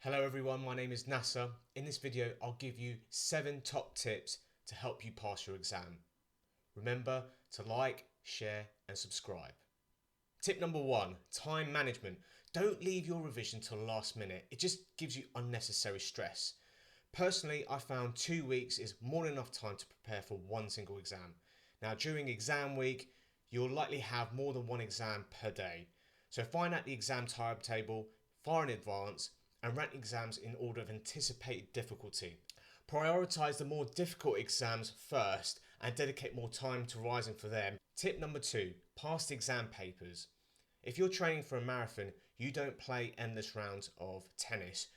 Hello everyone, my name is Nasser. In this video, I'll give you 7 top tips to help you pass your exam. Remember to like, share and subscribe. Tip number 1, time management. Don't leave your revision till the last minute. It just gives you unnecessary stress. Personally, I found 2 weeks is more than enough time to prepare for one single exam. Now during exam week, you'll likely have more than one exam per day. So find out the exam timetable far in advance and rank exams in order of anticipated difficulty. Prioritise the more difficult exams first and dedicate more time to revising for them. Tip number 2, past exam papers. If you're training for a marathon, you don't play endless rounds of tennis.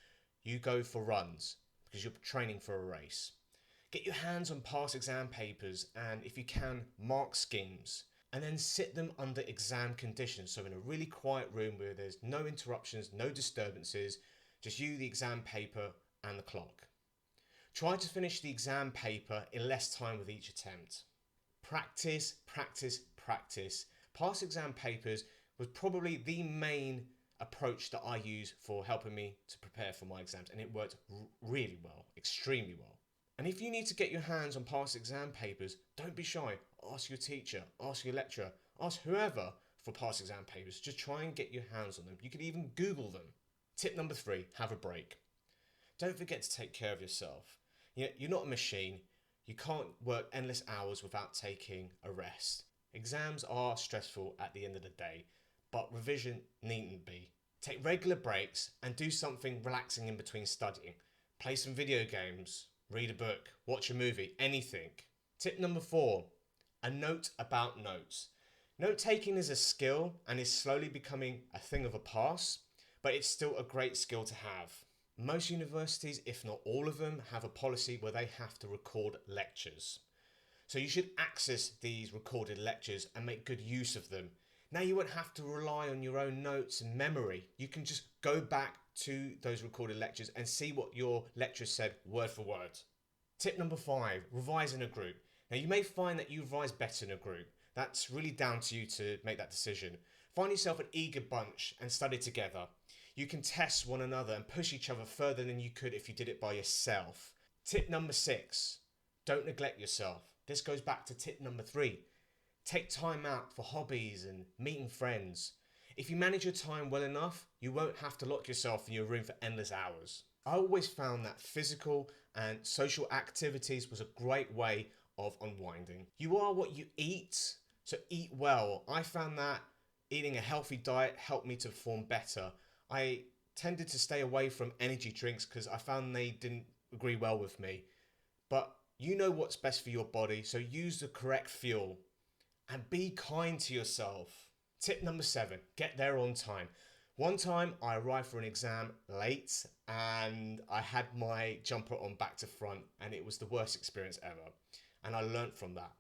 You go for runs because you're training for a race. Get your hands on past exam papers and, if you can, mark schemes. And then sit them under exam conditions. So in a really quiet room where there's no interruptions, no disturbances, just you, the exam paper and the clock. Try to finish the exam paper in less time with each attempt. Practice, practice, practice. Past exam papers was probably the main approach that I use for helping me to prepare for my exams, and it worked really well, extremely well. And if you need to get your hands on past exam papers, don't be shy. Ask your teacher, ask your lecturer, ask whoever for past exam papers. Just try and get your hands on them. You could even Google them. Tip number 3, have a break. Don't forget to take care of yourself. You're not a machine. You can't work endless hours without taking a rest. Exams are stressful at the end of the day, but revision needn't be. Take regular breaks and do something relaxing in between studying. Play some video games, read a book, watch a movie, anything. Tip number 4, a note about notes. Note taking is a skill and is slowly becoming a thing of the past, but it's still a great skill to have. Most universities, if not all of them, have a policy where they have to record lectures. So you should access these recorded lectures and make good use of them. Now you won't have to rely on your own notes and memory. You can just go back to those recorded lectures and see what your lecturer said word for word. Tip number 5, revise in a group. Now you may find that you revise better in a group. That's really down to you to make that decision. Find yourself an eager bunch and study together. You can test one another and push each other further than you could if you did it by yourself. Tip number 6, don't neglect yourself. This goes back to tip number 3. Take time out for hobbies and meeting friends. If you manage your time well enough, you won't have to lock yourself in your room for endless hours. I always found that physical and social activities was a great way of unwinding. You are what you eat, so eat well. I found that eating a healthy diet helped me to perform better. I tended to stay away from energy drinks because I found they didn't agree well with me. But you know what's best for your body, so use the correct fuel and be kind to yourself. Tip number 7, get there on time. One time I arrived for an exam late and I had my jumper on back to front and it was the worst experience ever. And I learnt from that.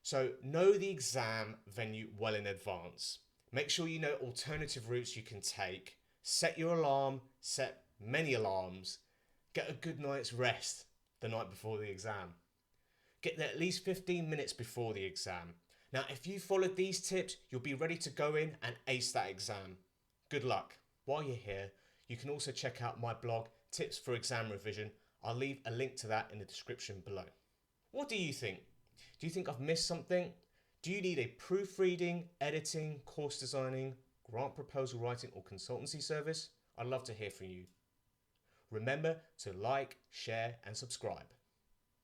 So know the exam venue well in advance. Make sure you know alternative routes you can take. Set your alarm, set many alarms. Get a good night's rest the night before the exam. Get there at least 15 minutes before the exam. Now, if you followed these tips, you'll be ready to go in and ace that exam. Good luck. While you're here, you can also check out my blog, Tips for Exam Revision. I'll leave a link to that in the description below. What do you think? Do you think I've missed something? Do you need a proofreading, editing, course designing, grant proposal writing or consultancy service? I'd love to hear from you. Remember to like, share and subscribe.